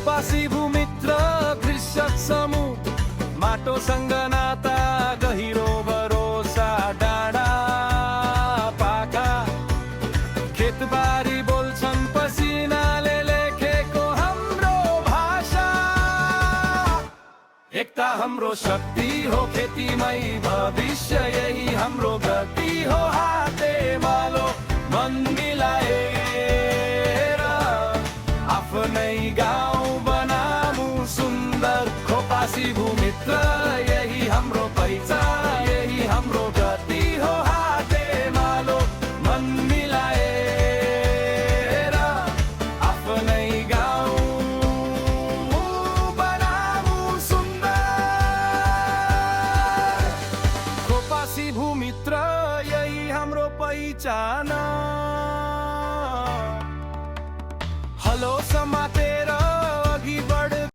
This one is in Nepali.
कपासी भूमित्र कृषक समूह माटोसँग नाता गहिरो भरोसा डाँडा पाखा खेतबारी बोल्छन् पसिनाले लेखेको हाम्रो भाषा। एकता हाम्रो शक्ति हो खेतीमै भविष्य यही हाम्रो गति हो हाते मालो मन मिलाएर आफ्नै गाउँ